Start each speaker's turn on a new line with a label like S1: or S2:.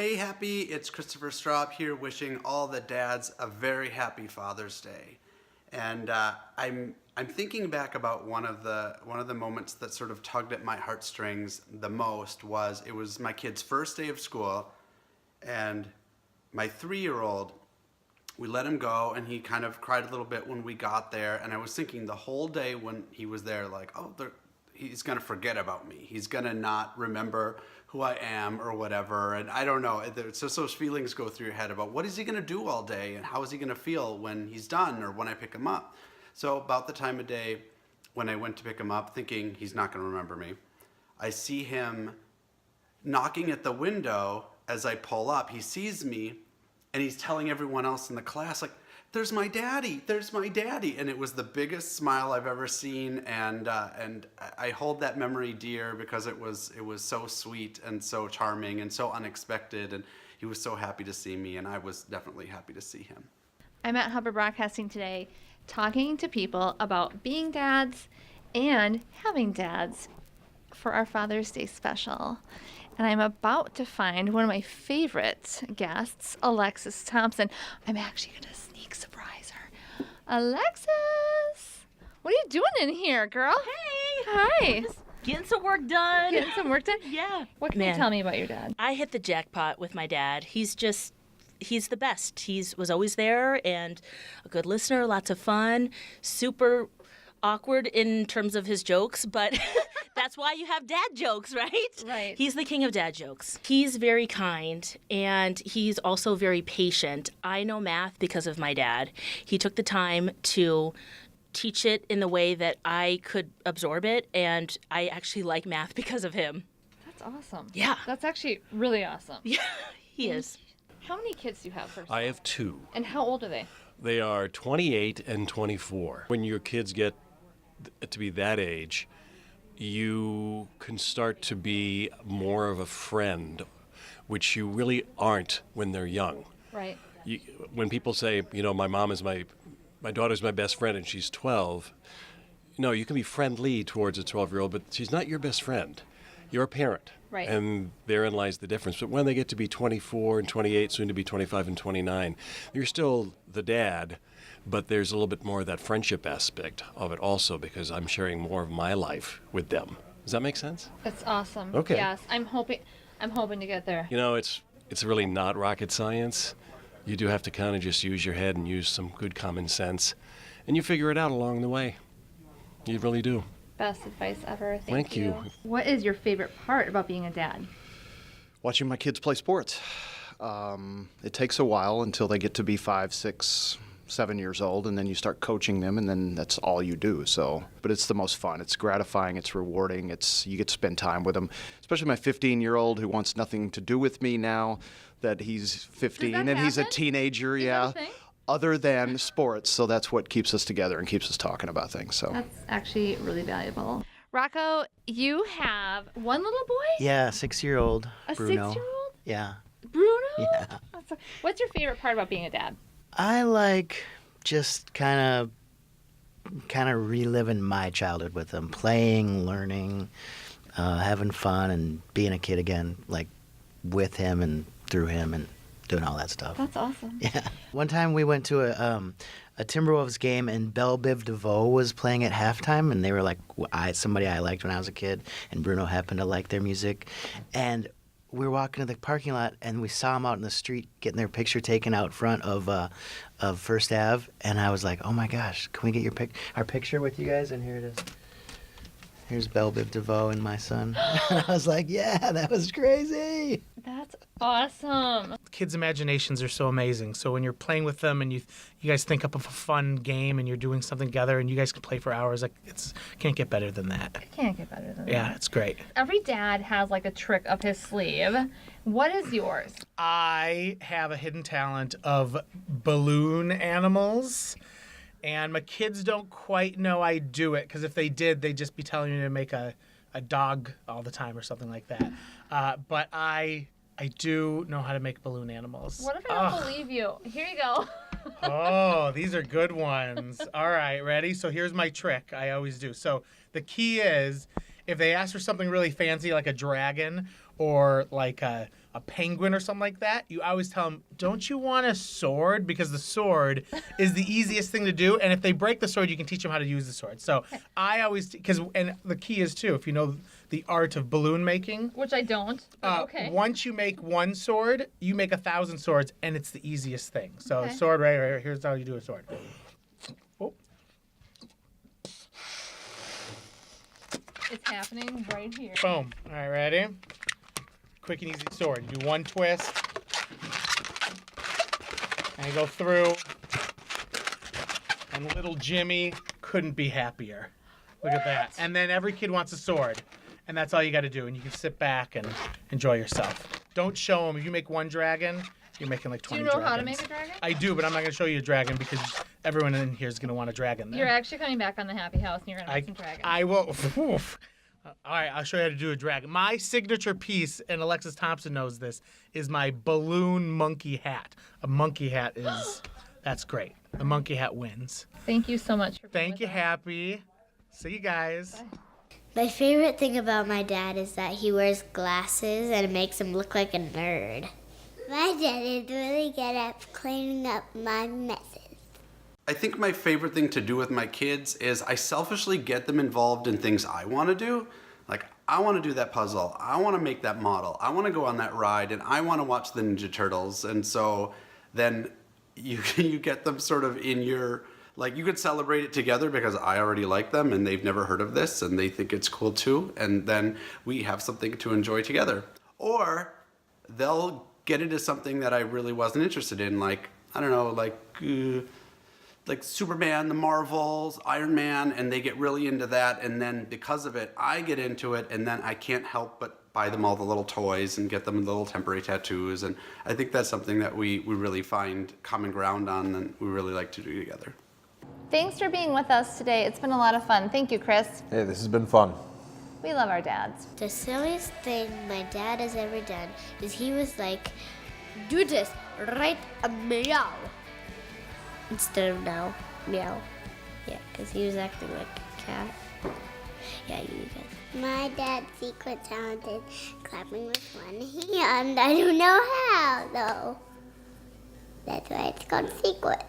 S1: Hey, Happy! It's Christopher Straub here, wishing all the dads a very happy Father's Day. And I'm thinking back about one of the moments that sort of tugged at my heartstrings the most was it was my kid's first day of school, and my 3-year-old, we let him go, and he kind of cried a little bit when we got there. And I was thinking the whole day when he was there, like, oh, he's gonna forget about me. He's gonna not remember who I am or whatever. And I don't know. It's just those feelings go through your head about what is he gonna do all day and how is he gonna feel when he's done or when I pick him up. So about the time of day when I went to pick him up, thinking he's not gonna remember me, I see him knocking at the window as I pull up. He sees me and he's telling everyone else in the class, like, there's my daddy, there's my daddy. And it was the biggest smile I've ever seen. And I hold that memory dear because it was so sweet and so charming and so unexpected. And he was so happy to see me, and I was definitely happy to see him.
S2: I'm at Happi Broadcasting today talking to people about being dads and having dads for our Father's Day special. And I'm about to find one of my favorite guests, Alexis Thompson. I'm actually going to sneak surprise her. Alexis, what are you doing in here, girl?
S3: Hey.
S2: Hi.
S3: Just getting some work done.
S2: Getting some work done?
S3: Yeah.
S2: What can you tell me about your dad?
S3: I hit the jackpot with my dad. He's the best. Was always there and a good listener, lots of fun, super awkward in terms of his jokes, but that's why you have dad jokes, right?
S2: Right.
S3: He's the king of dad jokes. He's very kind, and he's also very patient. I know math because of my dad. He took the time to teach it in the way that I could absorb it, and I actually like math because of him.
S2: That's awesome.
S3: Yeah.
S2: That's actually really awesome.
S3: Yeah, he is.
S2: How many kids do you have, first?
S4: I have 2.
S2: And how old are they?
S4: They are 28 and 24. When your kids get to be that age, you can start to be more of a friend, which you really aren't when they're young.
S2: Right.
S4: When people say, my mom is my daughter's my best friend and she's 12, no, you can be friendly towards a 12-year-old, but she's not your best friend. You're a parent.
S2: Right.
S4: And therein lies the difference. But when they get to be 24 and 28, soon to be 25 and 29, you're still the dad, but there's a little bit more of that friendship aspect of it also because I'm sharing more of my life with them. Does that make sense?
S2: That's awesome.
S4: Okay.
S2: Yes, I'm hoping to get there.
S4: It's really not rocket science. You do have to kind of just use your head and use some good common sense, and you figure it out along the way. You really do.
S2: Best advice ever.
S4: Thank you.
S2: What is your favorite part about being a dad?
S5: Watching my kids play sports. It takes a while until they get to be 5, 6, 7 years old, and then you start coaching them, and then that's all you do. So, but it's the most fun. It's gratifying. It's rewarding. You get to spend time with them. Especially my 15-year-old who wants nothing to do with me now that he's 15 and he's a teenager.
S2: Is
S5: yeah.
S2: that a thing?
S5: Other than sports, so that's what keeps us together and keeps us talking about things. So
S2: That's actually really valuable. Rocco, you have one little boy?
S6: Yeah, 6-year-old
S2: A
S6: Bruno.
S2: 6-year-old?
S6: Yeah.
S2: Bruno?
S6: Yeah.
S2: What's your favorite part about being a dad?
S6: I like just kind of reliving my childhood with him, playing, learning, having fun, and being a kid again, like with him and through him and doing all that stuff.
S2: That's awesome.
S6: Yeah. One time we went to a Timberwolves game, and Belle Biv DeVoe was playing at halftime, and they were like somebody I liked when I was a kid, and Bruno happened to like their music. And we were walking to the parking lot, and we saw them out in the street getting their picture taken out front of First Ave, and I was like, oh my gosh, can we get our picture with you guys? And here it is. Here's Belle Biv DeVoe and my son. And I was like, yeah, that was crazy.
S2: That's awesome.
S7: Kids' imaginations are so amazing. So when you're playing with them and you guys think up of a fun game and you're doing something together and you guys can play for hours, like can't get better than that.
S2: It can't get better than that.
S7: Yeah, it's great.
S2: Every dad has like a trick up his sleeve. What is yours?
S7: I have a hidden talent of balloon animals. And my kids don't quite know I do it, because if they did, they'd just be telling me to make a dog all the time or something like that. But I do know how to make balloon animals.
S2: What if I don't believe you? Here you go.
S7: Oh, these are good ones. All right, ready? So here's my trick. I always do. So the key is, if they ask for something really fancy like a dragon or like a a penguin or something like that, you always tell them, don't you want a sword? Because the sword is the easiest thing to do. And if they break the sword, you can teach them how to use the sword. So I always, and the key is too, if you know the art of balloon making.
S2: Which I don't. But okay.
S7: Once you make one sword, you make 1,000 swords, and it's the easiest thing. So
S2: Okay.
S7: sword, right, here's how you do a sword. Oh.
S2: It's happening right here.
S7: Boom. All right, ready? Quick and easy sword. You do one twist. And you go through. And little Jimmy couldn't be happier. Look at that. And then every kid wants a sword. And that's all you got to do. And you can sit back and enjoy yourself. Don't show them. If you make one dragon, you're making like 20
S2: Do you know
S7: dragons.
S2: how to make a dragon?
S7: I do, but I'm not going to show you a dragon because everyone in here is going to want a dragon. Then.
S2: You're actually coming back on the Happy House and you're going to make some dragons.
S7: I will. All right, I'll show you how to do a dragon. My signature piece, and Alexis Thompson knows this, is my balloon monkey hat. A monkey hat is, that's great. The monkey hat wins.
S2: Thank you so much for being
S7: Thank you,
S2: with us.
S7: Happy. See you guys.
S2: Bye.
S8: My favorite thing about my dad is that he wears glasses and it makes him look like a nerd. My dad is really good at cleaning up my messes.
S1: I think my favorite thing to do with my kids is I selfishly get them involved in things I want to do. Like, I want to do that puzzle. I want to make that model. I want to go on that ride, and I want to watch the Ninja Turtles. And so then you get them sort of in your, like, you could celebrate it together because I already like them and they've never heard of this and they think it's cool too. And then we have something to enjoy together. Or they'll get into something that I really wasn't interested in, like, I don't know, like Superman, the Marvels, Iron Man, and they get really into that, and then because of it, I get into it, and then I can't help but buy them all the little toys and get them the little temporary tattoos, and I think that's something that we really find common ground on and we really like to do together.
S2: Thanks for being with us today. It's been a lot of fun. Thank you, Chris.
S9: Hey, this has been fun.
S2: We love our dads.
S8: The silliest thing my dad has ever done is he was like, do this, right a meow. Instead of now, meow. Yeah, because he was acting like a cat. Yeah, you guys. My dad's secret talented clapping with one hand. I don't know how, though. That's why it's called secret.